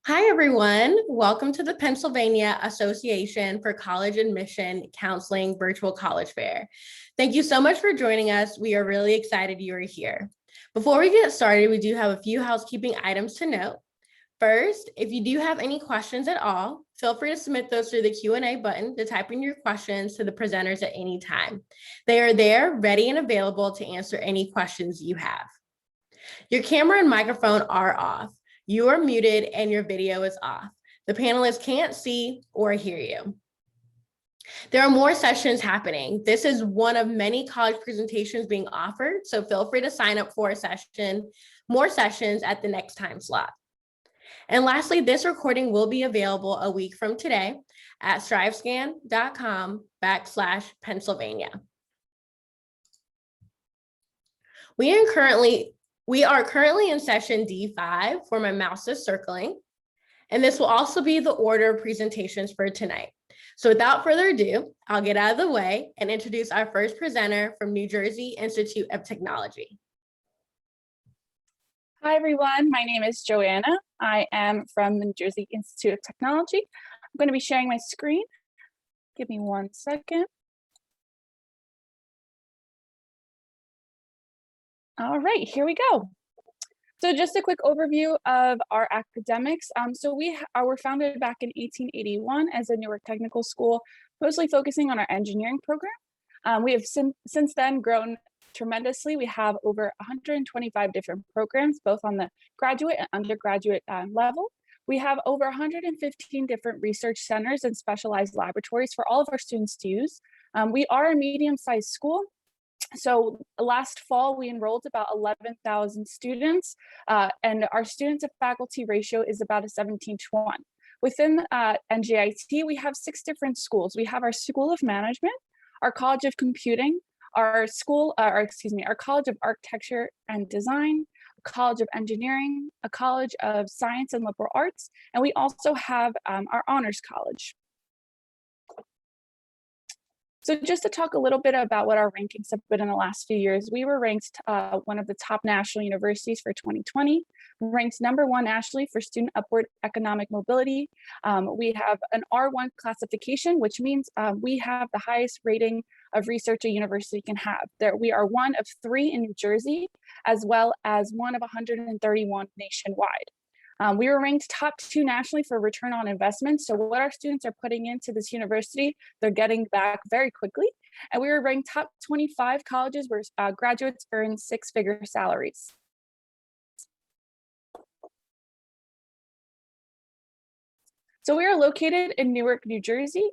Hi, everyone. Welcome to the Pennsylvania Association for College Admission Counseling Virtual College Fair. Thank you so much for joining us. We are really excited you are here. Before we get started, we do have a few housekeeping items to note. First, if you do have any questions at all, feel free to submit those through the Q&A button to type in your questions to the presenters at any time. They are there, ready and available to answer any questions you have. Your camera and microphone are off. You are muted and your video is off. The panelists can't see or hear you. There are more sessions happening. This is one of many college presentations being offered, so feel free to sign up for a session, more sessions at the next time slot. And lastly, this recording will be available a week from today at strivescan.com/Pennsylvania. We are currently in session D5 where my mouse is circling, and this will also be the order of presentations for tonight. So without further ado, I'll get out of the way and introduce our first presenter from New Jersey Institute of Technology. Hi, everyone. My name is Joanna. I am from the New Jersey Institute of Technology. I'm going to be sharing my screen. Give me 1 second. All right, here we go. So just a quick overview of our academics. So we were founded back in 1881 as a Newark Technical School, mostly focusing on our engineering program. We have since then grown tremendously. We have over 125 different programs, both on the graduate and undergraduate level. We have over 115 different research centers and specialized laboratories for all of our students to use. We are a medium-sized school. So last fall, we enrolled about 11,000 students, and our student to faculty ratio is about a 17:1. Within NJIT, we have 6 different schools. We have our School of Management, our College of Computing, our College of Architecture and Design, a College of Engineering, a College of Science and Liberal Arts, and we also have our Honors College. So just to talk a little bit about what our rankings have been in the last few years, we were ranked one of the top national universities for 2020, ranked #1 nationally for student upward economic mobility. We have an R1 classification, which means we have the highest rating of research a university can have. We are one of 3 in New Jersey, as well as one of 131 nationwide. We were ranked top 2 nationally for return on investment. So what our students are putting into this university, they're getting back very quickly. And we were ranked top 25 colleges where graduates earn 6-figure salaries. So we are located in Newark, New Jersey,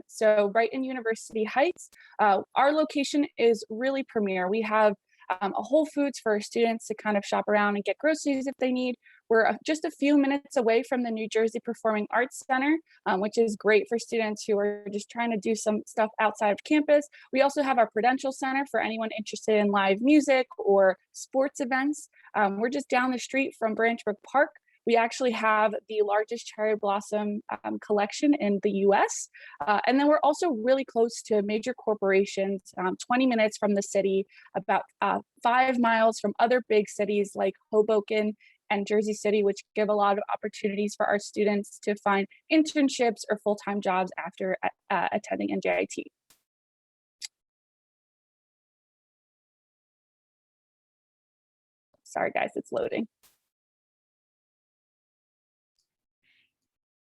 so right in University Heights. Our location is really premier. We have a Whole Foods for our students to kind of shop around and get groceries if they need. We're just a few minutes away from the New Jersey Performing Arts Center, which is great for students who are just trying to do some stuff outside of campus. We also have our Prudential Center for anyone interested in live music or sports events. We're just down the street from Branchbrook Park. We actually have the largest cherry blossom collection in the US. And then we're also really close to major corporations, 20 minutes from the city, about 5 miles from other big cities like Hoboken and Jersey City, which give a lot of opportunities for our students to find internships or full-time jobs after attending NJIT. Sorry guys, it's loading.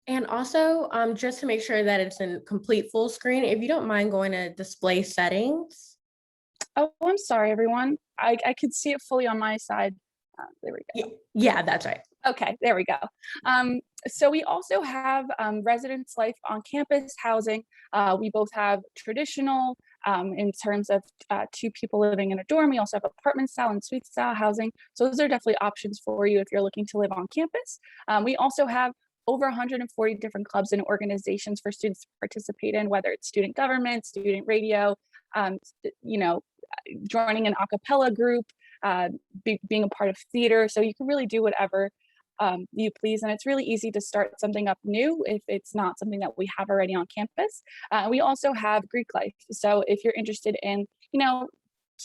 And also, just to make sure that it's in complete full screen, if you don't mind going to display settings. Oh, I'm sorry, everyone. I could see it fully on my side. There we go. Yeah, that's right. Okay, there we go. So we also have residence life on campus housing. We both have traditional in terms of 2 people living in a dorm. We also have apartment style and suite style housing. So those are definitely options for you if you're looking to live on campus. We also have over 140 different clubs and organizations for students to participate in, whether it's student government, student radio, joining an a cappella group, being a part of theater. So you can really do whatever you please. And it's really easy to start something up new if it's not something that we have already on campus. We also have Greek life. So if you're interested in,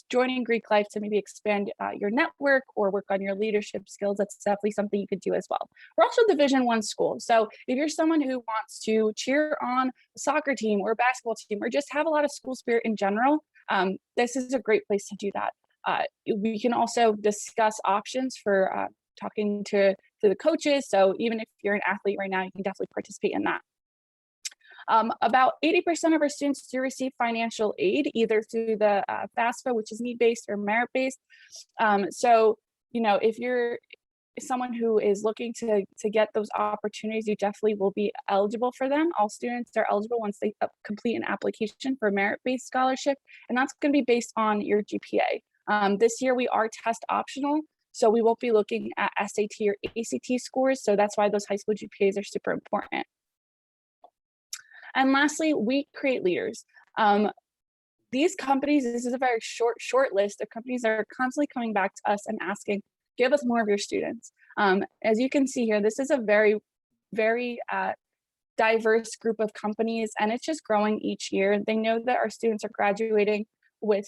joining Greek life to maybe expand your network or work on your leadership skills, that's definitely something you could do as well. We're also a Division I school. So if you're someone who wants to cheer on a soccer team or a basketball team, or just have a lot of school spirit in general, this is a great place to do that. We can also discuss options for talking to the coaches. So even if you're an athlete right now, you can definitely participate in that. About 80% of our students do receive financial aid, either through the FAFSA, which is need-based, or merit-based. So, if you're someone who is looking to get those opportunities, you definitely will be eligible for them. All students are eligible once they complete an application for merit-based scholarship, and that's going to be based on your GPA. This year we are test optional, so we won't be looking at SAT or ACT scores, so that's why those high school GPAs are super important. And lastly, we create leaders. These companies, this is a very short list of companies that are constantly coming back to us and asking, give us more of your students. As you can see here, this is a very, very diverse group of companies, and it's just growing each year. They know that our students are graduating with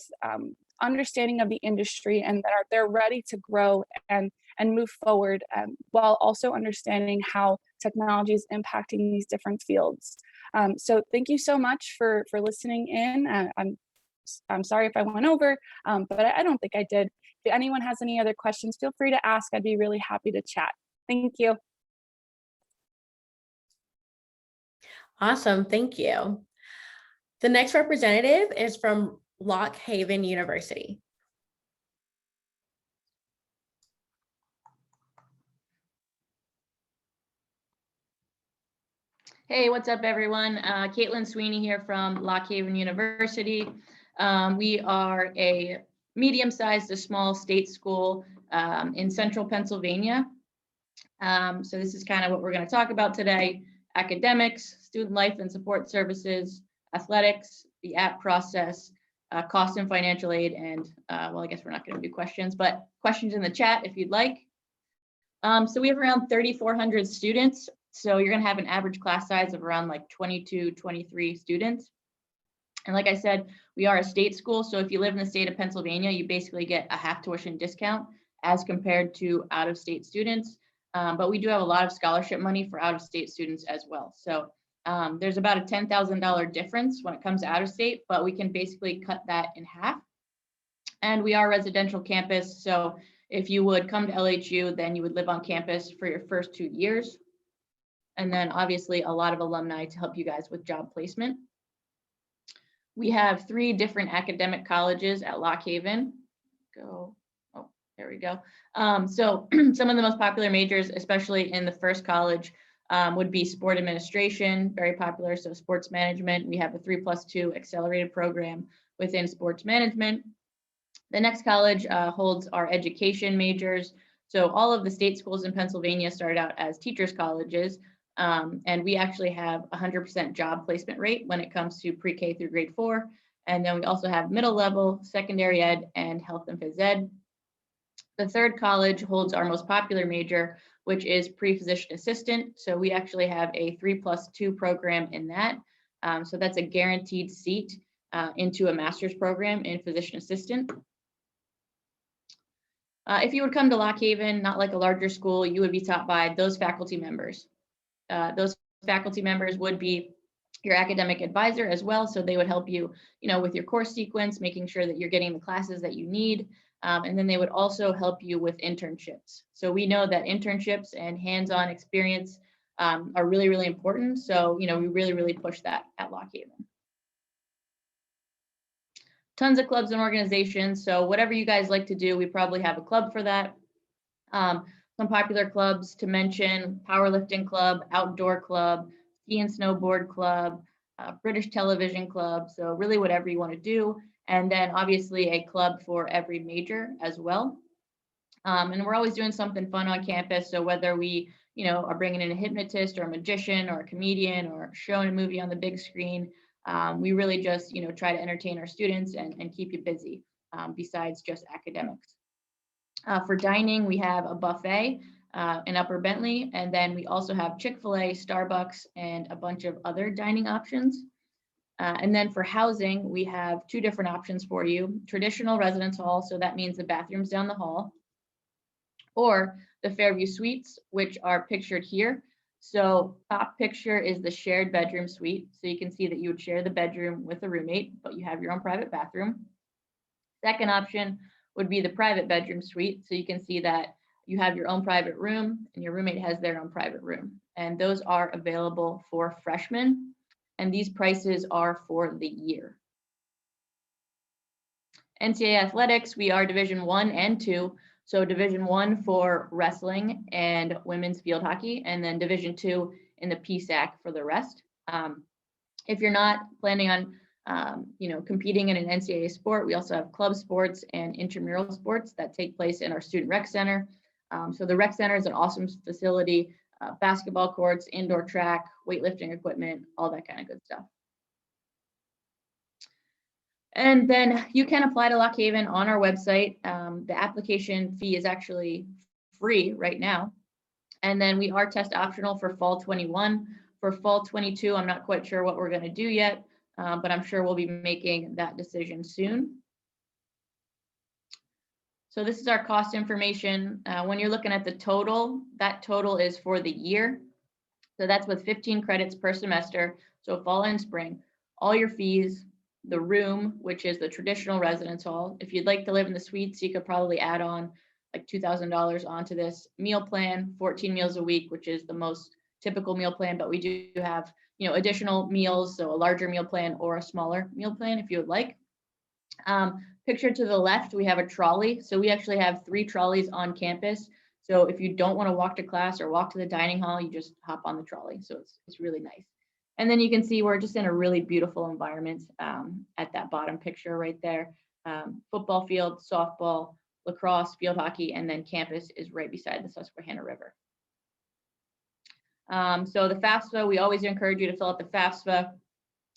understanding of the industry, and that they're ready to grow and move forward, while also understanding how technology is impacting these different fields. So thank you so much for listening in. I'm sorry if I went over, but I don't think I did. If anyone has any other questions, feel free to ask. I'd be really happy to chat. Thank you. Awesome, thank you. The next representative is from Lock Haven University. Hey, what's up, everyone? Caitlin Sweeney here from Lock Haven University. We are a medium-sized to small state school in central Pennsylvania. So this is kind of what we're going to talk about today: academics, student life and support services, athletics, the app process, cost and financial aid, and well, I guess we're not going to do questions, but questions in the chat if you'd like. So we have around 3,400 students. So you're going to have an average class size of around like 22, 23 students. And like I said, we are a state school. So if you live in the state of Pennsylvania, you basically get a half tuition discount as compared to out-of-state students. But we do have a lot of scholarship money for out-of-state students as well. So there's about a $10,000 difference when it comes to out-of-state, but we can basically cut that in half. And we are a residential campus. So if you would come to LHU, then you would live on campus for your first 2 years. And then obviously a lot of alumni to help you guys with job placement. We have 3 different academic colleges at Lock Haven. There we go. So some of the most popular majors, especially in the first college, would be sport administration, very popular. So sports management, we have a 3+2 accelerated program within sports management. The next college holds our education majors. So all of the state schools in Pennsylvania started out as teachers' colleges. And we actually have 100% job placement rate when it comes to pre-K through grade 4. And then we also have middle level, secondary ed, and health and phys ed. The third college holds our most popular major, which is pre-physician assistant. So we actually have a 3+2 program in that. So that's a guaranteed seat into a master's program in physician assistant. If you would come to Lock Haven, not like a larger school, you would be taught by those faculty members. Those faculty members would be your academic advisor as well. So they would help you, with your course sequence, making sure that you're getting the classes that you need. And then they would also help you with internships. So we know that internships and hands-on experience are really, really important. So, we really, really push that at Lock Haven. Tons of clubs and organizations. So whatever you guys like to do, we probably have a club for that. Some popular clubs to mention: powerlifting club, outdoor club, ski and snowboard club, British television club. So really whatever you want to do. And then obviously a club for every major as well. And we're always doing something fun on campus. So whether we, are bringing in a hypnotist or a magician or a comedian or showing a movie on the big screen, we really just, try to entertain our students and keep you busy besides just academics. For dining, we have a buffet in Upper Bentley, and then we also have Chick-fil-A, Starbucks, and a bunch of other dining options. And then for housing, we have two different options for you. Traditional residence hall, so that means the bathrooms down the hall, or the Fairview Suites, which are pictured here. So top picture is the shared bedroom suite. So you can see that you would share the bedroom with a roommate, but you have your own private bathroom. Second option would be the private bedroom suite. So you can see that you have your own private room and your roommate has their own private room. And those are available for freshmen. And these prices are for the year. Ncaa athletics, we are Division 1 and 2. So Division 1 for wrestling and women's field hockey, and then Division 2 in the PACAC for the rest. If you're not planning on competing in an NCAA sport, we also have club sports and intramural sports that take place in our student rec center. So the rec center is an awesome facility, basketball courts, indoor track, weightlifting equipment, all that kind of good stuff. And then you can apply to Lock Haven on our website. The application fee is actually free right now. And then we are test optional for fall 21. For fall 22, I'm not quite sure what we're going to do yet, but I'm sure we'll be making that decision soon. So this is our cost information. When you're looking at the total, that total is for the year. So that's with 15 credits per semester. So fall and spring, all your fees, the room, which is the traditional residence hall. If you'd like to live in the suites, you could probably add on like $2,000 onto this meal plan, 14 meals a week, which is the most typical meal plan, but we do have, additional meals. So a larger meal plan or a smaller meal plan if you would like. Picture to the left, we have a trolley. So we actually have 3 trolleys on campus. So if you don't want to walk to class or walk to the dining hall, you just hop on the trolley. So it's really nice. And then you can see we're just in a really beautiful environment at that bottom picture right there. Football field, softball, lacrosse, field hockey, and then campus is right beside the Susquehanna River. So the Fafsa, we always encourage you to fill out the Fafsa.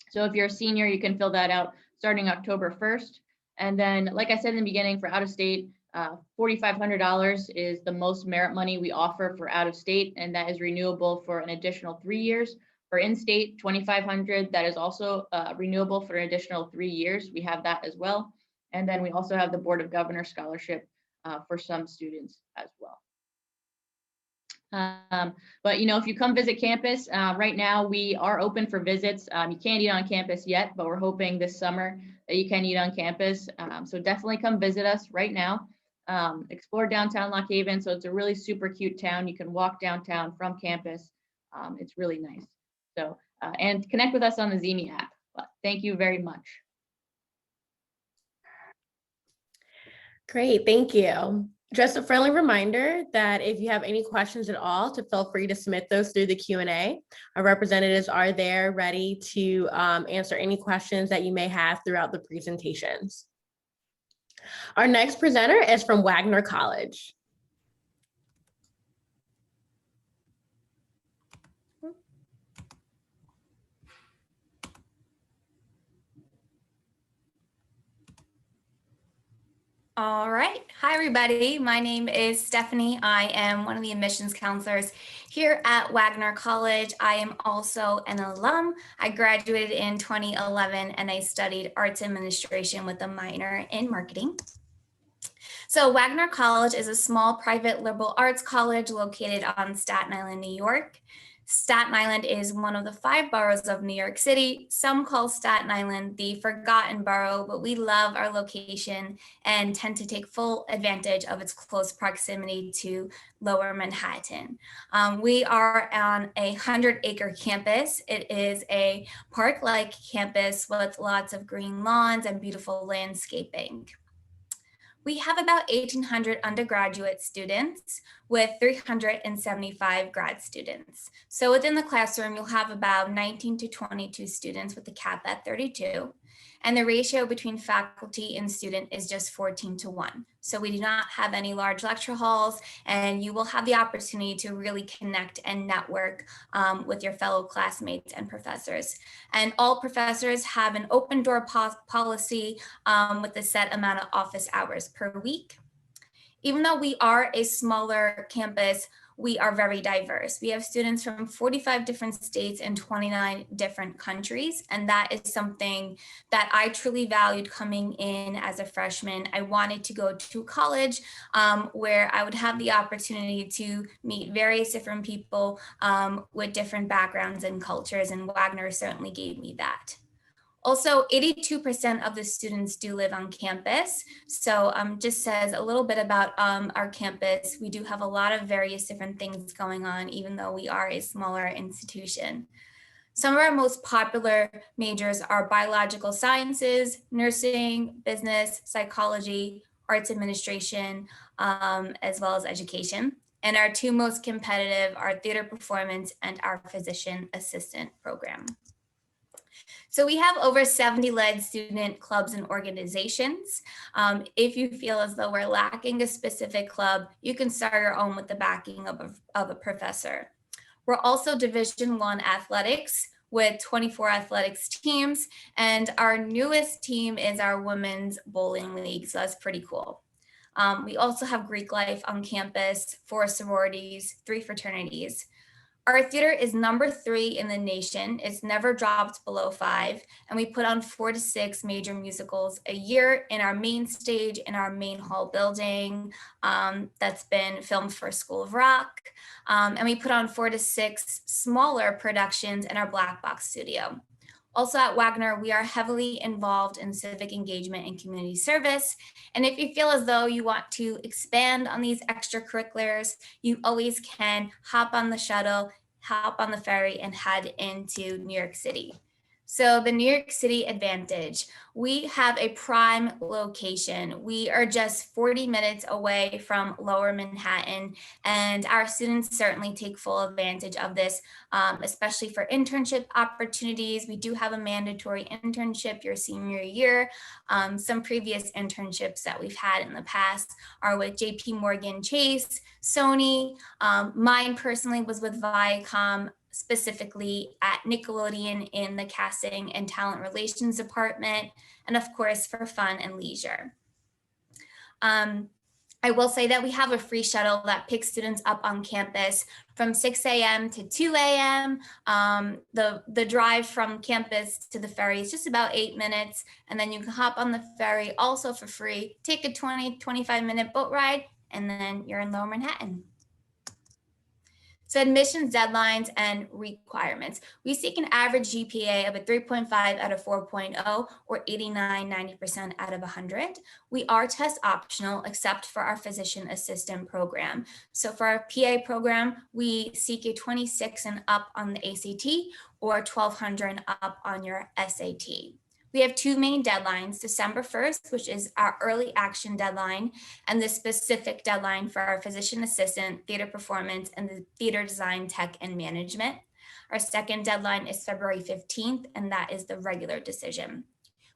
So if you're a senior, you can fill that out starting October 1st. And then, like I said in the beginning, for out of state, $4,500 is the most merit money we offer for out of state, and that is renewable for an additional 3 years. For in-state, $2,500, that is also renewable for an additional 3 years. We have that as well. And then we also have the Board of Governors Scholarship for some students as well. But if you come visit campus, right now we are open for visits. You can't eat on campus yet, but we're hoping this summer that you can eat on campus. So definitely come visit us right now. Explore downtown Lock Haven. So it's a really super cute town. You can walk downtown from campus. It's really nice. So, and connect with us on the Zemi app. But thank you very much. Great, thank you. Just a friendly reminder that if you have any questions at all, to feel free to submit those through the Q&A. Our representatives are there ready to answer any questions that you may have throughout the presentations. Our next presenter is from Wagner College. All right. Hi, everybody. My name is Stephanie. I am one of the admissions counselors here at Wagner College. I am also an alum. I graduated in 2011 and I studied arts administration with a minor in marketing. So Wagner College is a small private liberal arts college located on Staten Island, New York. Staten Island is one of the 5 boroughs of New York City. Some call Staten Island the forgotten borough, but we love our location and tend to take full advantage of its close proximity to Lower Manhattan. We are on a 100-acre campus. It is a park-like campus with lots of green lawns and beautiful landscaping. We have about 1,800 undergraduate students with 375 grad students. So within the classroom, you'll have about 19 to 22 students with a cap at 32. And the ratio between faculty and student is just 14:1. So we do not have any large lecture halls, and you will have the opportunity to really connect and network with your fellow classmates and professors. And all professors have an open door policy with a set amount of office hours per week. Even though we are a smaller campus, we are very diverse. We have students from 45 different states and 29 different countries. And that is something that I truly valued coming in as a freshman. I wanted to go to college where I would have the opportunity to meet various different people with different backgrounds and cultures. And Wagner certainly gave me that. Also, 82% of the students do live on campus. So just says a little bit about our campus. We do have a lot of various different things going on, even though we are a smaller institution. Some of our most popular majors are biological sciences, nursing, business, psychology, arts administration, as well as education. And our two most competitive are theater performance and our physician assistant program. So we have over 70 led student clubs and organizations. If you feel as though we're lacking a specific club, you can start your own with the backing of a professor. We're also Division I athletics with 24 athletics teams. And our newest team is our women's bowling league. So that's pretty cool. We also have Greek life on campus, 4 sororities, 3 fraternities. Our theater is number 3 in the nation. It's never dropped below 5. And we put on 4 to 6 major musicals a year in our main stage, in our main hall building that's been filmed for School of Rock. And we put on 4 to 6 smaller productions in our Black Box studio. Also at Wagner, we are heavily involved in civic engagement and community service. And if you feel as though you want to expand on these extracurriculars, you always can hop on the shuttle, hop on the ferry, and head into New York City. So the New York City advantage, we have a prime location. We are just 40 minutes away from Lower Manhattan, and our students certainly take full advantage of this, especially for internship opportunities. We do have a mandatory internship your senior year. Some previous internships that we've had in the past are with JP Morgan Chase, Sony. Mine personally was with Viacom, specifically at Nickelodeon in the casting and talent relations department, and of course for fun and leisure. I will say that we have a free shuttle that picks students up on campus from 6 a.m. to 2 a.m. The drive from campus to the ferry is just about 8 minutes, and then you can hop on the ferry also for free, take a 25-minute boat ride, and then you're in Lower Manhattan. So admissions deadlines and requirements. We seek an average GPA of a 3.5 out of 4.0 or 89-90% out of 100. We are test optional except for our physician assistant program. So for our PA program, we seek a 26 and up on the ACT or 1200 and up on your SAT. We have 2 main deadlines, December 1st, which is our early action deadline, and the specific deadline for our physician assistant, theater performance, and the theater design, tech, and management. Our second deadline is February 15th, and that is the regular decision.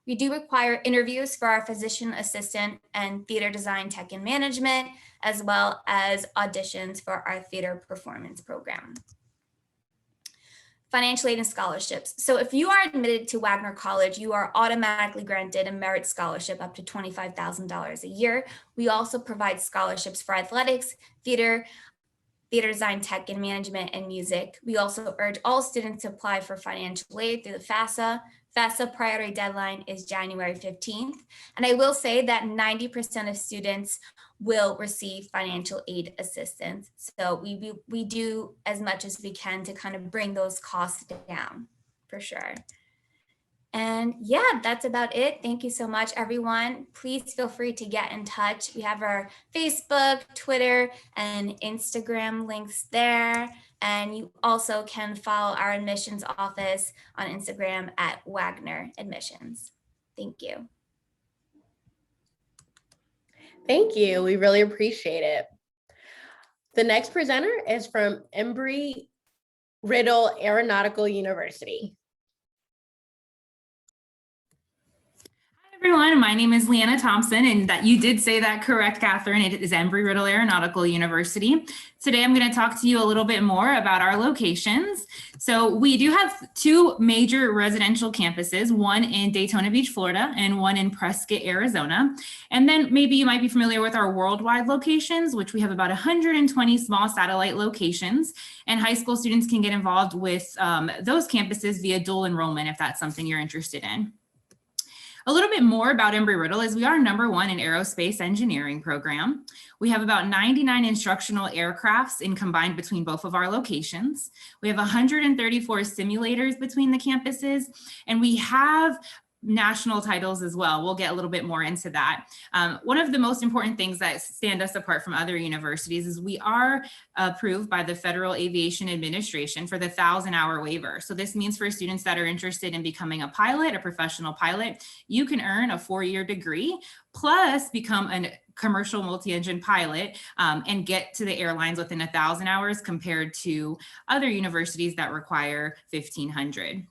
We do require interviews for our physician assistant and theater design, tech, and management, as well as auditions for our theater performance program. Financial aid and scholarships. So if you are admitted to Wagner College, you are automatically granted a merit scholarship up to $25,000 a year. We also provide scholarships for athletics, theater design, tech, and management, and music. We also urge all students to apply for financial aid through the Fafsa. Fafsa priority deadline is January 15th. And I will say that 90% of students will receive financial aid assistance. So we do as much as we can to kind of bring those costs down for sure. And yeah, that's about it. Thank you so much, everyone. Please feel free to get in touch. We have our Facebook, Twitter, and Instagram links there. And you also can follow our admissions office on Instagram at Wagner Admissions. Thank you. Thank you. We really appreciate it. The next presenter is from Embry-Riddle Aeronautical University. Everyone, my name is Leanna Thompson, and that you did say that correct, Catherine. It is Embry-Riddle Aeronautical University. Today, I'm going to talk to you a little bit more about our locations. So we do have two major residential campuses, one in Daytona Beach, Florida, and one in Prescott, Arizona. And then maybe you might be familiar with our worldwide locations, which we have about 120 small satellite locations, and high school students can get involved with those campuses via dual enrollment if that's something you're interested in. A little bit more about Embry-Riddle is we are #1 in aerospace engineering program. We have about 99 instructional aircrafts in combined between both of our locations. We have 134 simulators between the campuses, and we have national titles as well. We'll get a little bit more into that. One of the most important things that stand us apart from other universities is we are approved by the Federal Aviation Administration for the 1,000-hour waiver. So this means for students that are interested in becoming a pilot, a professional pilot, you can earn a 4-year degree plus become a commercial multi-engine pilot and get to the airlines within 1,000 hours compared to other universities that require 1,500.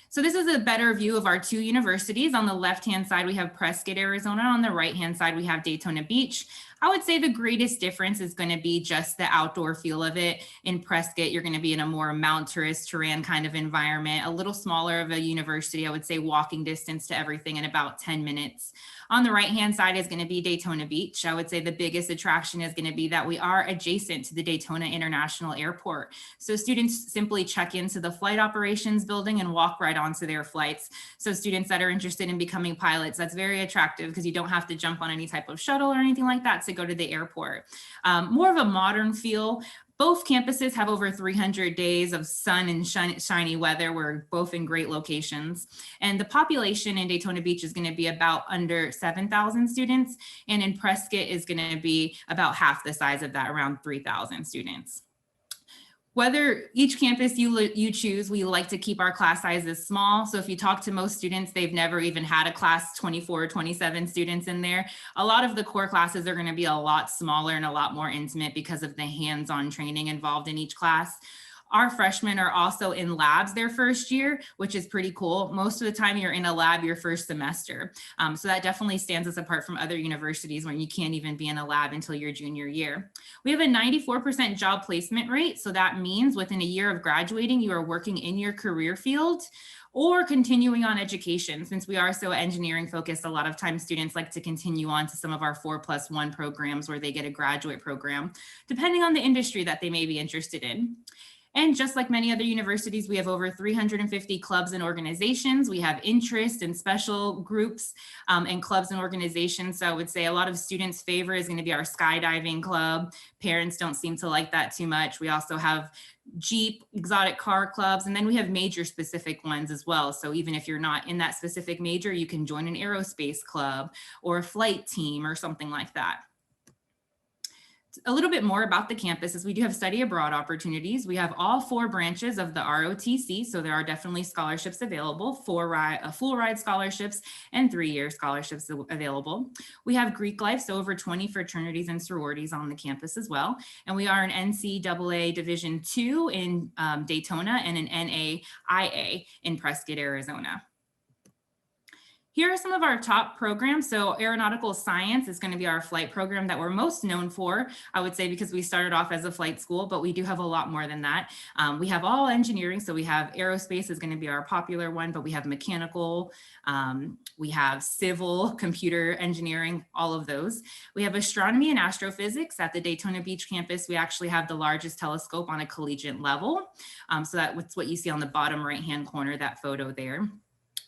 So this is a better view of our two universities. On the left-hand side, we have Prescott, Arizona. On the right-hand side, we have Daytona Beach. I would say the greatest difference is going to be just the outdoor feel of it. In Prescott, you're going to be in a more Mount Tourist Terrain kind of environment, a little smaller of a university. I would say walking distance to everything in about 10 minutes. On the right-hand side is going to be Daytona Beach. I would say the biggest attraction is going to be that we are adjacent to the Daytona International Airport. So students simply check into the flight operations building and walk right onto their flights. So students that are interested in becoming pilots, that's very attractive because you don't have to jump on any type of shuttle or anything like that to go to the airport. More of a modern feel. Both campuses have over 300 days of sun and shiny weather. We're both in great locations. And the population in Daytona Beach is going to be about under 7,000 students. And in Prescott is going to be about half the size of that, around 3,000 students. Whether each campus you choose, we like to keep our class sizes small. So if you talk to most students, they've never even had a class 24 or 27 students in there. A lot of the core classes are going to be a lot smaller and a lot more intimate because of the hands-on training involved in each class. Our freshmen are also in labs their first year, which is pretty cool. Most of the time you're in a lab your first semester. So that definitely stands us apart from other universities when you can't even be in a lab until your junior year. We have a 94% job placement rate. So that means within a year of graduating, you are working in your career field or continuing on education. Since we are so engineering focused, a lot of times students like to continue on to some of our 4+1 programs where they get a graduate program, depending on the industry that they may be interested in. And just like many other universities, we have over 350 clubs and organizations. We have interest and special groups and clubs and organizations. So I would say a lot of students' favorite is going to be our skydiving club. Parents don't seem to like that too much. We also have Jeep, exotic car clubs, and then we have major specific ones as well. So even if you're not in that specific major, you can join an aerospace club or a flight team or something like that. A little bit more about the campus is we do have study abroad opportunities. We have all 4 branches of the ROTC, so there are definitely scholarships available, full ride scholarships and 3-year scholarships available. We have Greek life, so over 20 fraternities and sororities on the campus as well. And we are an NCAA Division II in Daytona and an NAIA in Prescott, Arizona. Here are some of our top programs. So aeronautical science is going to be our flight program that we're most known for, I would say, because we started off as a flight school, but we do have a lot more than that. We have all engineering. So we have aerospace is going to be our popular one, but we have mechanical, we have civil, computer engineering, all of those. We have astronomy and astrophysics at the Daytona Beach campus. We actually have the largest telescope on a collegiate level. So that's what you see on the bottom right-hand corner, that photo there.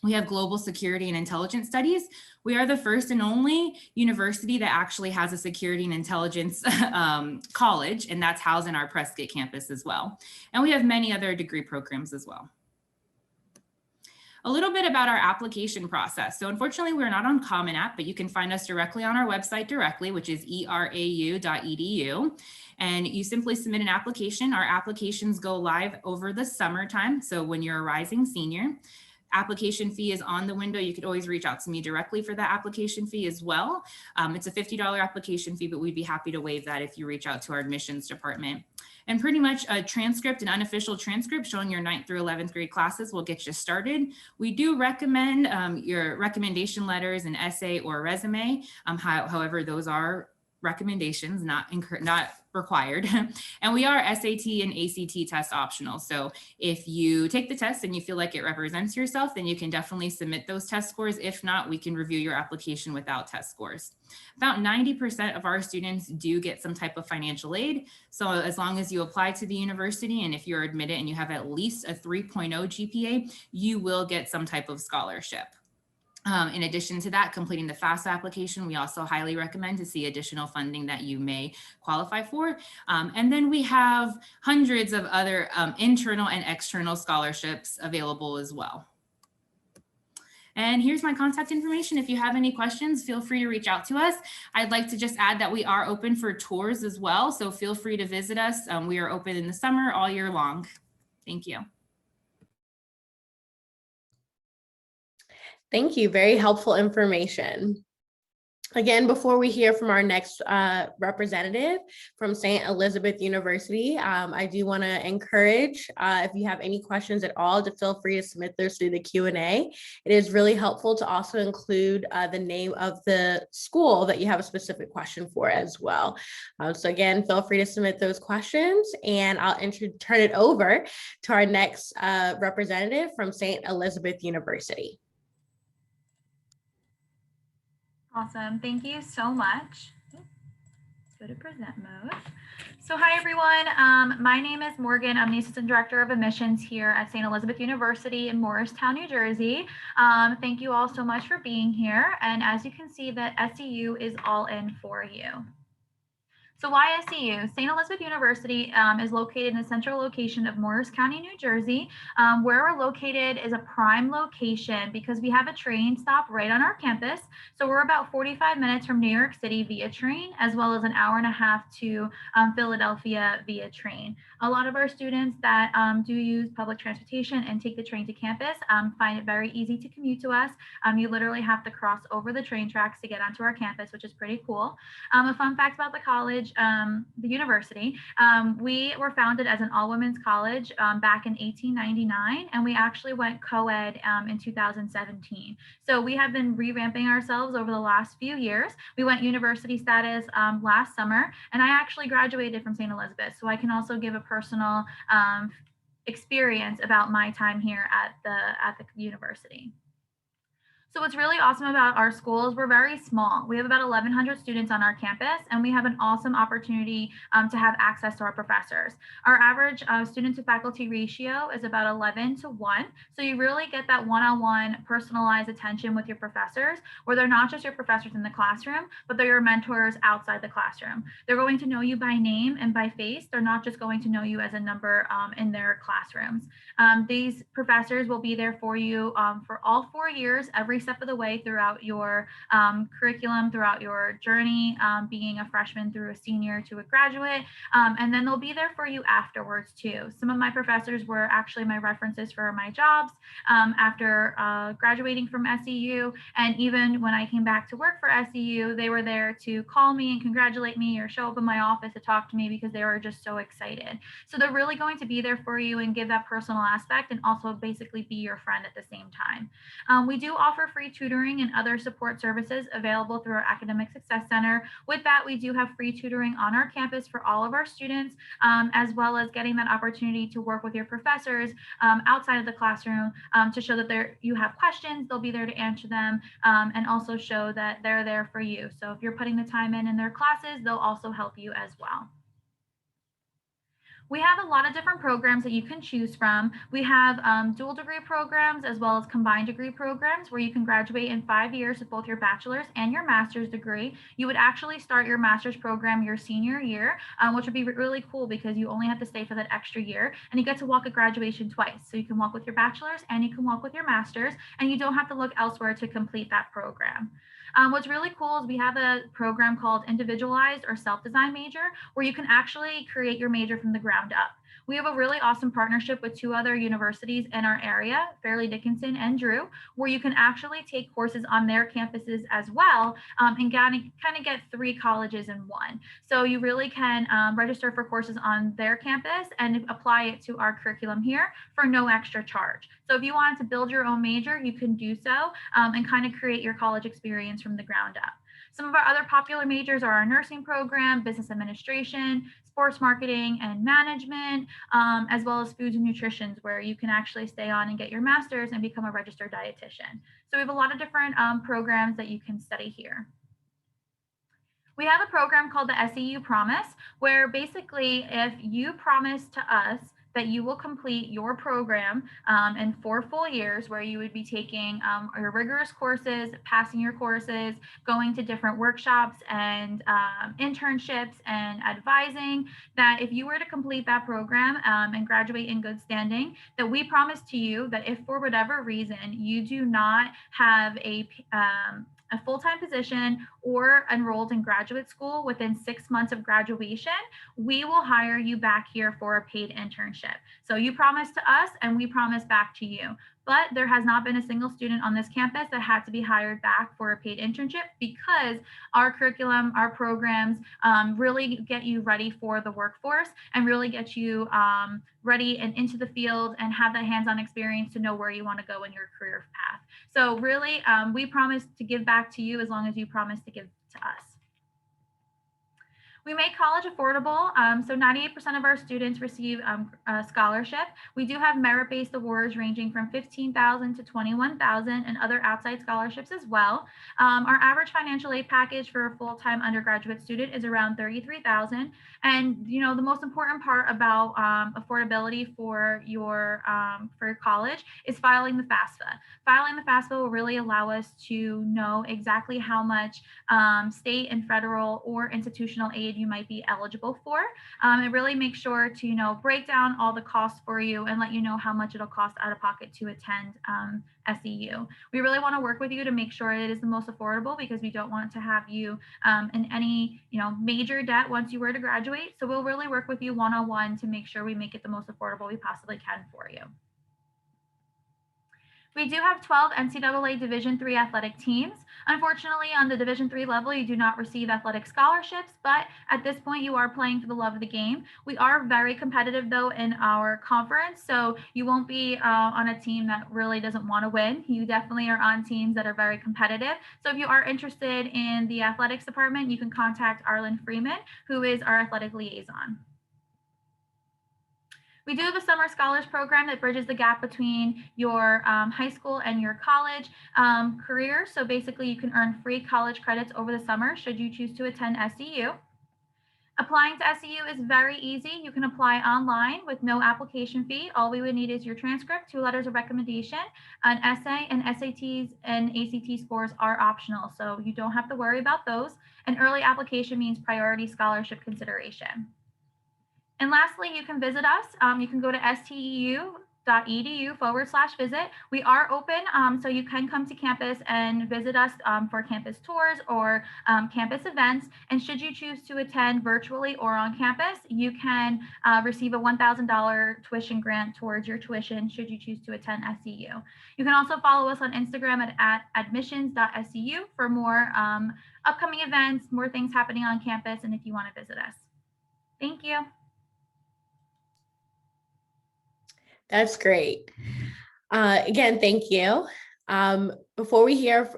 We have global security and intelligence studies. We are the first and only university that actually has a security and intelligence college, and that's housed in our Prescott campus as well. And we have many other degree programs as well. A little bit about our application process. So unfortunately, we're not on Common App, but you can find us directly on our website directly, which is erau.edu. And you simply submit an application. Our applications go live over the summertime. So when you're a rising senior, application fee is on the window. You could always reach out to me directly for that application fee as well. It's a $50 application fee, but we'd be happy to waive that if you reach out to our admissions department. And pretty much a transcript, an unofficial transcript showing your 9th through 11th grade classes will get you started. We do recommend your recommendation letters, an essay or resume. However, those are recommendations, not required. And we are SAT and ACT test optional. So if you take the test and you feel like it represents yourself, then you can definitely submit those test scores. If not, we can review your application without test scores. About 90% of our students do get some type of financial aid. So as long as you apply to the university and if you're admitted and you have at least a 3.0 GPA, you will get some type of scholarship. In addition to that, completing the Fafsa application, we also highly recommend to see additional funding that you may qualify for. And then we have hundreds of other internal and external scholarships available as well. And here's my contact information. If you have any questions, feel free to reach out to us. I'd like to just add that we are open for tours as well. So feel free to visit us. We are open in the summer all year long. Thank you. Thank you. Very helpful information. Again, before we hear from our next representative from St. Elizabeth University, I do want to encourage, if you have any questions at all, to feel free to submit those through the Q&A. It is really helpful to also include the name of the school that you have a specific question for as well. So again, feel free to submit those questions, and I'll turn it over to our next representative from St. Elizabeth University. Awesome. Thank you so much. Let's go to present mode. So hi, everyone. My name is Morgan. I'm the Assistant Director of Admissions here at St. Elizabeth University in Morristown, New Jersey. Thank you all so much for being here. And as you can see, that SEU is all in for you. So why SEU? St. Elizabeth University is located in the central location of Morris County, New Jersey. Where we're located is a prime location because we have a train stop right on our campus. So we're about 45 minutes from New York City via train, as well as an hour and a half to Philadelphia via train. A lot of our students that do use public transportation and take the train to campus find it very easy to commute to us. You literally have to cross over the train tracks to get onto our campus, which is pretty cool. A fun fact about the college, the university, we were founded as an all-women's college back in 1899, and we actually went co-ed in 2017. So we have been revamping ourselves over the last few years. We went university status last summer, and I actually graduated from St. Elizabeth, so I can also give a personal experience about my time here at the university. So what's really awesome about our school is we're very small. We have about 1,100 students on our campus, and we have an awesome opportunity to have access to our professors. Our average student to faculty ratio is about 11:1. So you really get that one-on-one personalized attention with your professors, where they're not just your professors in the classroom, but they're your mentors outside the classroom. They're going to know you by name and by face. They're not just going to know you as a number in their classrooms. These professors will be there for you for all 4 years, every step of the way throughout your curriculum, throughout your journey, being a freshman through a senior to a graduate, and then they'll be there for you afterwards too. Some of my professors were actually my references for my jobs after graduating from SEU, and even when I came back to work for SEU, they were there to call me and congratulate me or show up in my office to talk to me because they were just so excited. So they're really going to be there for you and give that personal aspect and also basically be your friend at the same time. We do offer free tutoring and other support services available through our Academic Success Center. With that, we do have free tutoring on our campus for all of our students, as well as getting that opportunity to work with your professors outside of the classroom to show that you have questions, they'll be there to answer them, and also show that they're there for you. So if you're putting the time in their classes, they'll also help you as well. We have a lot of different programs that you can choose from. We have dual degree programs as well as combined degree programs where you can graduate in 5 years with both your bachelor's and your master's degree. You would actually start your master's program your senior year, which would be really cool because you only have to stay for that extra year, and you get to walk at graduation twice. So you can walk with your bachelor's and you can walk with your master's, and you don't have to look elsewhere to complete that program. What's really cool is we have a program called Individualized or Self-Design Major, where you can actually create your major from the ground up. We have a really awesome partnership with 2 other universities in our area, Fairleigh Dickinson and Drew, where you can actually take courses on their campuses as well, and kind of get 3 colleges in one. So you really can register for courses on their campus and apply it to our curriculum here for no extra charge. So if you wanted to build your own major, you can do so and kind of create your college experience from the ground up. Some of our other popular majors are our nursing program, business administration, sports marketing and management, as well as foods and nutrition, where you can actually stay on and get your master's and become a registered dietitian. So we have a lot of different programs that you can study here. We have a program called the SEU Promise, where basically if you promise to us that you will complete your program in 4 full years, where you would be taking your rigorous courses, passing your courses, going to different workshops and internships and advising, that if you were to complete that program and graduate in good standing, that we promise to you that if for whatever reason you do not have a full-time position or enrolled in graduate school within 6 months of graduation, we will hire you back here for a paid internship. So you promise to us and we promise back to you. But there has not been a single student on this campus that had to be hired back for a paid internship, because our curriculum, our programs really get you ready for the workforce and really get you ready and into the field and have that hands-on experience to know where you want to go in your career path. So really, we promise to give back to you as long as you promise to give to us. We make college affordable. So 98% of our students receive a scholarship. We do have merit-based awards ranging from $15,000 to $21,000 and other outside scholarships as well. Our average financial aid package for a full-time undergraduate student is around $33,000. And you know, the most important part about affordability for your college is filing the Fafsa. Filing the Fafsa will really allow us to know exactly how much state and federal or institutional aid you might be eligible for. It really makes sure to, you know, break down all the costs for you and let you know how much it'll cost out of pocket to attend SEU. We really want to work with you to make sure it is the most affordable, because we don't want to have you in any, you know, major debt once you were to graduate. So we'll really work with you one-on-one to make sure we make it the most affordable we possibly can for you. We do have 12 NCAA Division III athletic teams. Unfortunately, on the Division III level, you do not receive athletic scholarships, but at this point, you are playing for the love of the game. We are very competitive, though, in our conference, so you won't be on a team that really doesn't want to win. You definitely are on teams that are very competitive. So if you are interested in the athletics department, you can contact Arlen Freeman, who is our athletic liaison. We do have a summer scholars program that bridges the gap between your high school and your college career. So basically, you can earn free college credits over the summer should you choose to attend SEU. Applying to SEU is very easy. You can apply online with no application fee. All we would need is your transcript, 2 letters of recommendation, an essay, and SATs and ACT scores are optional, so you don't have to worry about those. An early application means priority scholarship consideration. And lastly, you can visit us. You can go to steu.edu/visit. We are open, so you can come to campus and visit us for campus tours or campus events. And should you choose to attend virtually or on campus, you can receive a $1,000 tuition grant towards your tuition should you choose to attend SEU. You can also follow us on Instagram at admissions.seu for more upcoming events, more things happening on campus, and if you want to visit us. Thank you. That's great. Again, thank you. Before we hear,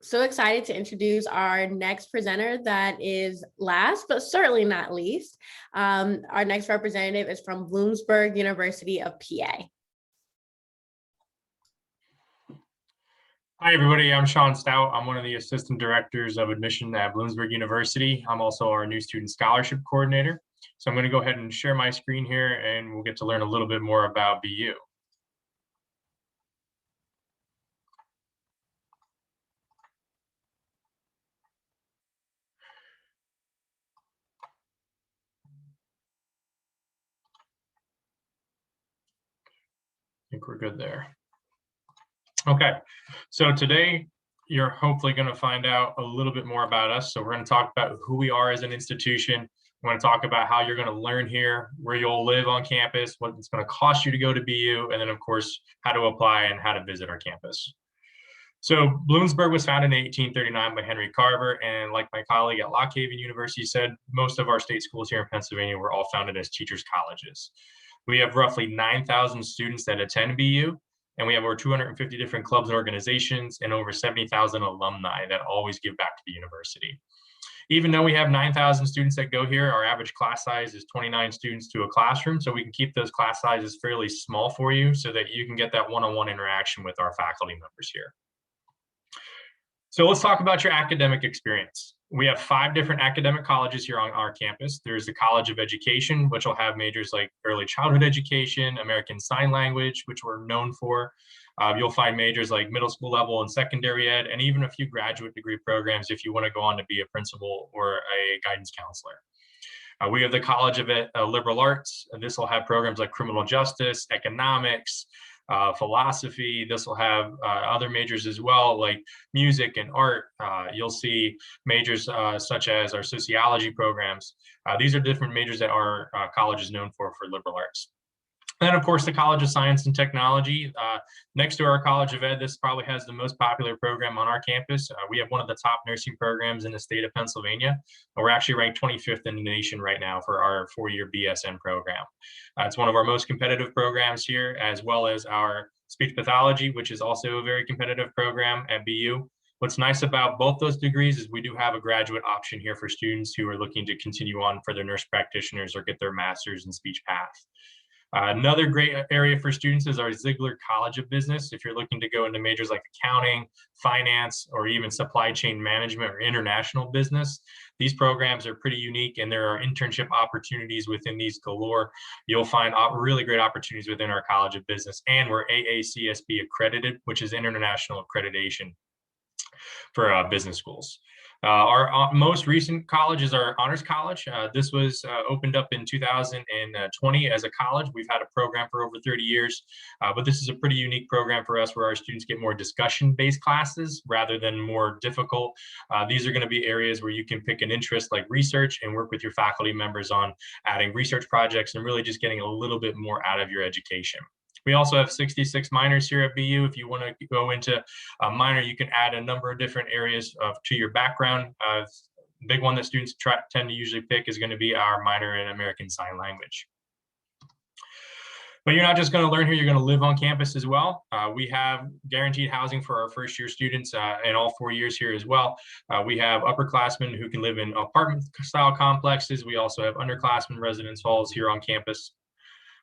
so excited to introduce our next presenter that is last, but certainly not least. Our next representative is from Bloomsburg University of PA. Hi, everybody. I'm Sean Stout. I'm one of the assistant directors of admission at Bloomsburg University. I'm also our new student scholarship coordinator. So I'm going to go ahead and share my screen here, and we'll get to learn a little bit more about BU. I think we're good there. Okay, so today you're hopefully going to find out a little bit more about us. So we're going to talk about who we are as an institution, We want to talk about how you're going to learn here, where you'll live on campus, what it's going to cost you to go to BU, and then of course, how to apply and how to visit our campus. So Bloomsburg was founded in 1839 by Henry Carver, and like my colleague at Lock Haven University said, most of our state schools here in Pennsylvania were all founded as teachers' colleges. We have roughly 9,000 students that attend BU, and we have over 250 different clubs and organizations and over 70,000 alumni that always give back to the university. Even though we have 9,000 students that go here, our average class size is 29 students to a classroom, so we can keep those class sizes fairly small for you so that you can get that one-on-one interaction with our faculty members here. So let's talk about your academic experience. We have 5 different academic colleges here on our campus. There's the College of Education, which will have majors like early childhood education, American Sign Language, which we're known for. You'll find majors like middle school level and secondary ed, and even a few graduate degree programs if you want to go on to be a principal or a guidance counselor. We have the College of Liberal Arts. This will have programs like criminal justice, economics, philosophy. This will have other majors as well, like music and art. You'll see majors such as our sociology programs. These are different majors that our college is known for liberal arts. And then, of course, the College of Science and Technology. Next to our College of Ed, this probably has the most popular program on our campus. We have one of the top nursing programs in the state of Pennsylvania. We're actually ranked 25th in the nation right now for our 4-year BSN program. It's one of our most competitive programs here, as well as our speech pathology, which is also a very competitive program at BU. What's nice about both those degrees is we do have a graduate option here for students who are looking to continue on for their nurse practitioners or get their master's in speech path. Another great area for students is our Ziegler College of Business. If you're looking to go into majors like accounting, finance, or even supply chain management or international business, these programs are pretty unique, and there are internship opportunities within these galore. You'll find really great opportunities within our College of Business, and we're AACSB accredited, which is international accreditation for business schools. Our most recent college is our Honors College. This was opened up in 2020 as a college. We've had a program for over 30 years, but this is a pretty unique program for us where our students get more discussion-based classes rather than more difficult. These are going to be areas where you can pick an interest like research and work with your faculty members on adding research projects and really just getting a little bit more out of your education. We also have 66 minors here at BU. If you want to go into a minor, you can add a number of different areas to your background. Big one that students tend to usually pick is going to be our minor in American Sign Language. But you're not just going to learn here, you're going to live on campus as well. We have guaranteed housing for our first year students in all 4 years here as well. We have upperclassmen who can live in apartment style complexes. We also have underclassmen residence halls here on campus.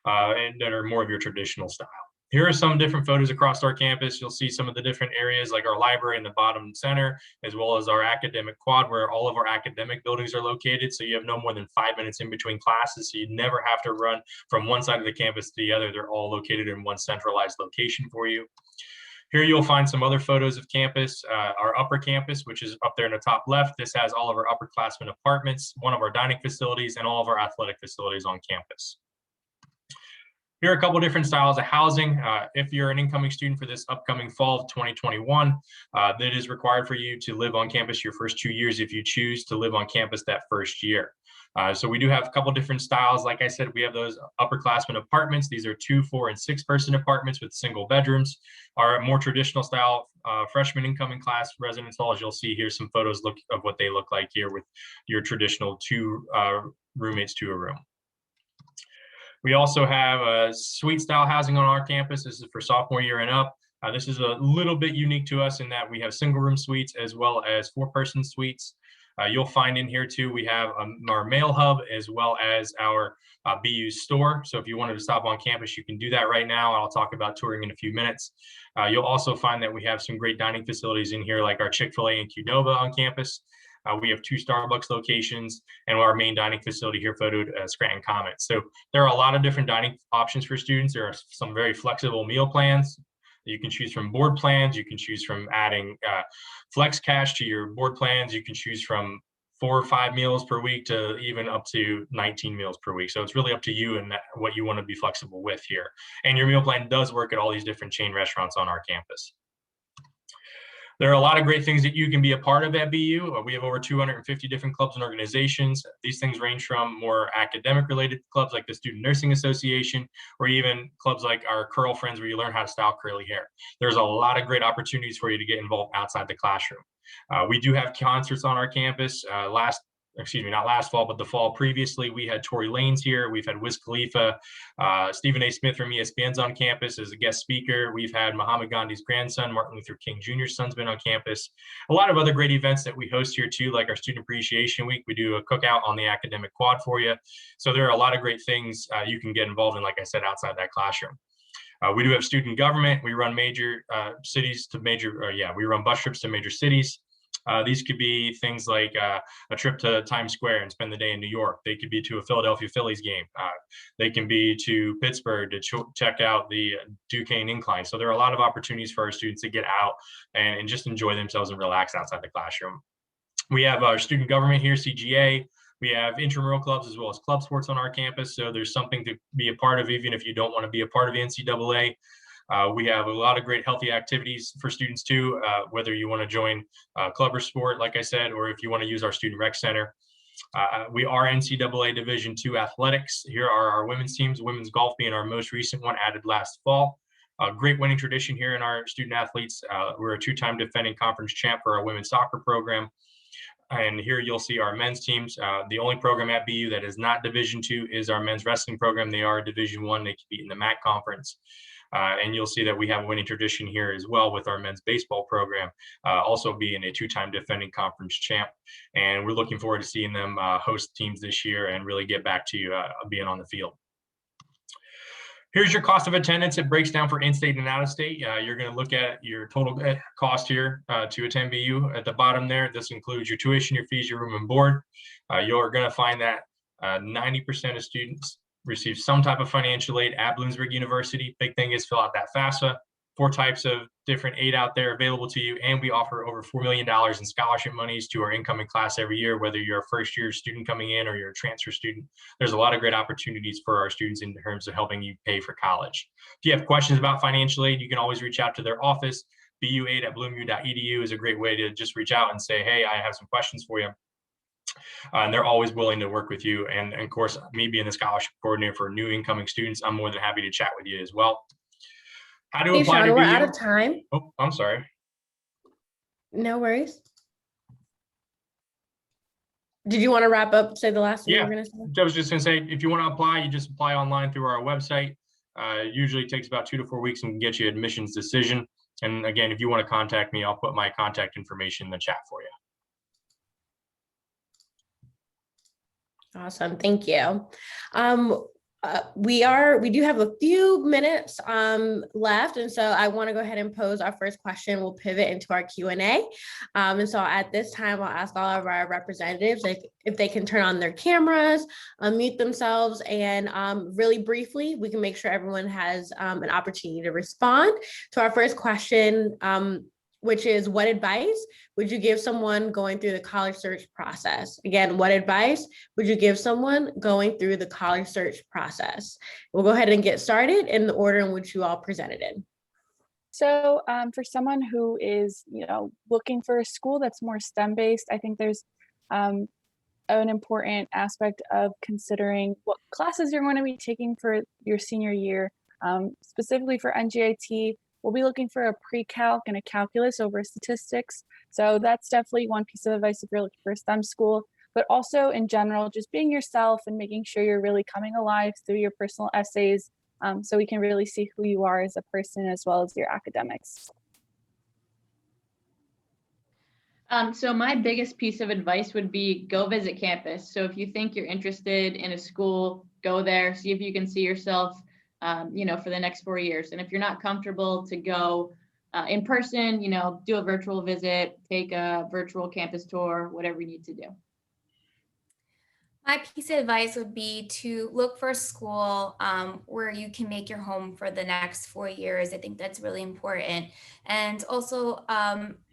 And that are more of your traditional style. Here are some different photos across our campus. You'll see some of the different areas like our library in the bottom center, as well as our academic quad where all of our academic buildings are located. So you have no more than 5 minutes in between classes. So you never have to run from one side of the campus to the other. They're all located in one centralized location for you. Here you'll find some other photos of campus, our upper campus, which is up there in the top left. This has all of our upperclassmen apartments, one of our dining facilities, and all of our athletic facilities on campus. Here are a couple different styles of housing. If you're an incoming student for this upcoming fall of 2021, that is required for you to live on campus your first 2 years if you choose to live on campus that first year. So we do have a couple different styles. Like I said, we have those upperclassmen apartments. These are 2, 4, and 6 person apartments with single bedrooms. Our more traditional style freshman incoming class residence halls, you'll see here some photos of what they look like here with your traditional 2 roommates to a room. We also have a suite style housing on our campus. This is for sophomore year and up. This is a little bit unique to us in that we have single room suites as well as 4-person suites. You'll find in here too, we have our mail hub as well as our BU store. So if you wanted to stop on campus, you can do that right now. I'll talk about touring in a few minutes. You'll also find that we have some great dining facilities in here like our Chick-fil-A and Qdoba on campus. We have 2 Starbucks locations and our main dining facility here photoed as Scranton Comet. So there are a lot of different dining options for students. There are some very flexible meal plans. You can choose from board plans. You can choose from adding flex cash to your board plans. You can choose from 4 or 5 meals per week to even up to 19 meals per week. So it's really up to you and what you want to be flexible with here. And your meal plan does work at all these different chain restaurants on our campus. There are a lot of great things that you can be a part of at BU. We have over 250 different clubs and organizations. These things range from more academic related clubs like the Student Nursing Association, or even clubs like our Curl Friends where you learn how to style curly hair. There's a lot of great opportunities for you to get involved outside the classroom. We do have concerts on our campus. Not last fall, but the fall previously, we had Tory Lanez here. We've had Wiz Khalifa, Stephen A. Smith from ESPN's on campus as a guest speaker. We've had Muhammad Gandhi's grandson, Martin Luther King Jr.'s son's been on campus. A lot of other great events that we host here too, like our Student Appreciation Week. We do a cookout on the academic quad for you. So there are a lot of great things you can get involved in, like I said, outside that classroom. We do have student government. We run major we run bus trips to major cities. These could be things like a trip to Times Square and spend the day in New York. They could be to a Philadelphia Phillies game. They can be to Pittsburgh to check out the Duquesne Incline. So there are a lot of opportunities for our students to get out and just enjoy themselves and relax outside the classroom. We have our student government here, CGA. We have intramural clubs as well as club sports on our campus. So there's something to be a part of, even if you don't want to be a part of the NCAA. We have a lot of great healthy activities for students too, whether you want to join club or sport, like I said, or if you want to use our student rec center. We are NCAA Division II athletics. Here are our women's teams, women's golf being our most recent one, added last fall. A great winning tradition here in our student athletes. We're a two-time defending conference champ for our women's soccer program. And here you'll see our men's teams. The only program at BU that is not Division II is our men's wrestling program. They are Division I. They compete in the MAC conference. And you'll see that we have a winning tradition here as well with our men's baseball program, also being a two-time defending conference champ. And we're looking forward to seeing them host teams this year and really get back to being on the field. Here's your cost of attendance. It breaks down for in-state and out-of-state. You're going to look at your total cost here to attend BU. At the bottom there, this includes your tuition, your fees, your room and board. You're going to find that 90% of students receive some type of financial aid at Bloomsburg University. Big thing is fill out that Fafsa. 4 types of different aid out there available to you. And we offer over $4 million in scholarship monies to our incoming class every year, whether you're a first year student coming in or you're a transfer student. There's a lot of great opportunities for our students in terms of helping you pay for college. If you have questions about financial aid, you can always reach out to their office. bu8@bloomu.edu is a great way to just reach out and say, hey, I have some questions for you. And they're always willing to work with you. And of course, me being the scholarship coordinator for new incoming students, I'm more than happy to chat with you as well. How to apply to BU? We're out of time. Oh, I'm sorry. No worries. Did you want to wrap up, say the last thing you were going to say? I was just going to say, if you want to apply, you just apply online through our website. It usually takes about 2 to 4 weeks and can get you admissions decision. And again, if you want to contact me, I'll put my contact information in the chat for you. Awesome. Thank you. We do have a few minutes left, and so I want to go ahead and pose our first question. We'll pivot into our Q&A. And so at this time, I'll ask all of our representatives if they can turn on their cameras, unmute themselves, and really briefly, we can make sure everyone has an opportunity to respond to our first question, which is, what advice would you give someone going through the college search process? Again, what advice would you give someone going through the college search process? We'll go ahead and get started in the order in which you all presented it. So for someone who is, looking for a school that's more STEM-based, I think there's an important aspect of considering what classes you're going to be taking for your senior year. Specifically for NJIT, we'll be looking for a pre-calc and a calculus over statistics. So that's definitely one piece of advice if you're looking for a STEM school, but also in general, just being yourself and making sure you're really coming alive through your personal essays, so we can really see who you are as a person as well as your academics. So my biggest piece of advice would be go visit campus. So if you think you're interested in a school, go there, see if you can see yourself for the next 4 years. And if you're not comfortable to go in person, do a virtual visit, take a virtual campus tour, whatever you need to do. My piece of advice would be to look for a school where you can make your home for the next 4 years. I think that's really important. And also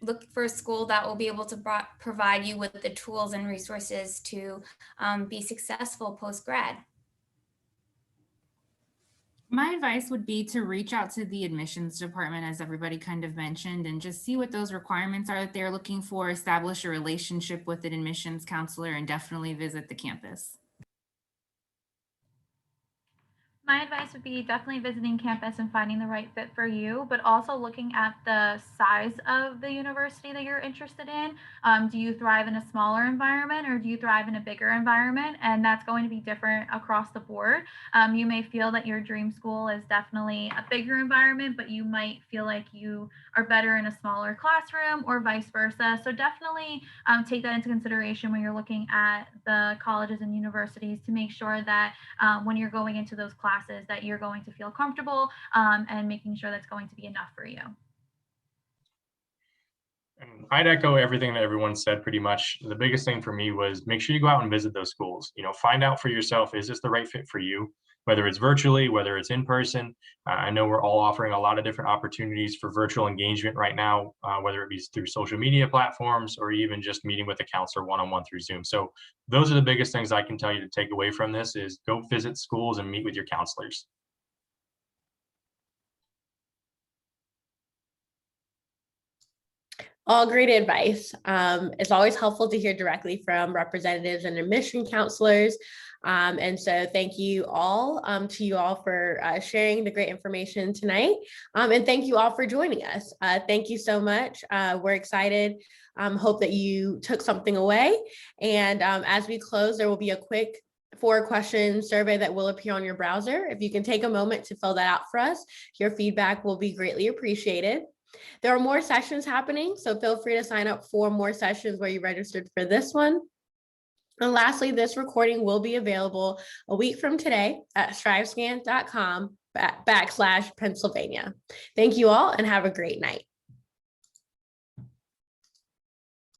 look for a school that will be able to provide you with the tools and resources to be successful post-grad. My advice would be to reach out to the admissions department, as everybody kind of mentioned, and just see what those requirements are that they're looking for, establish a relationship with an admissions counselor, and definitely visit the campus. My advice would be definitely visiting campus and finding the right fit for you, but also looking at the size of the university that you're interested in. Do you thrive in a smaller environment or do you thrive in a bigger environment? And that's going to be different across the board. You may feel that your dream school is definitely a bigger environment, but you might feel like you are better in a smaller classroom or vice versa. So definitely take that into consideration when you're looking at the colleges and universities to make sure that when you're going into those classes that you're going to feel comfortable and making sure that's going to be enough for you. And I'd echo everything that everyone said pretty much. The biggest thing for me was make sure you go out and visit those schools. Find out for yourself, is this the right fit for you? Whether it's virtually, whether it's in person. I know we're all offering a lot of different opportunities for virtual engagement right now, whether it be through social media platforms or even just meeting with a counselor one-on-one through Zoom. So those are the biggest things I can tell you to take away from this is go visit schools and meet with your counselors. All great advice. It's always helpful to hear directly from representatives and admission counselors. And so thank you all to you all for sharing the great information tonight. And thank you all for joining us. Thank you so much. We're excited. Hope that you took something away. And as we close, there will be a quick 4-question survey that will appear on your browser. If you can take a moment to fill that out for us, your feedback will be greatly appreciated. There are more sessions happening, so feel free to sign up for more sessions where you registered for this one. And lastly, this recording will be available a week from today at strivescan.com/Pennsylvania. Thank you all and have a great night.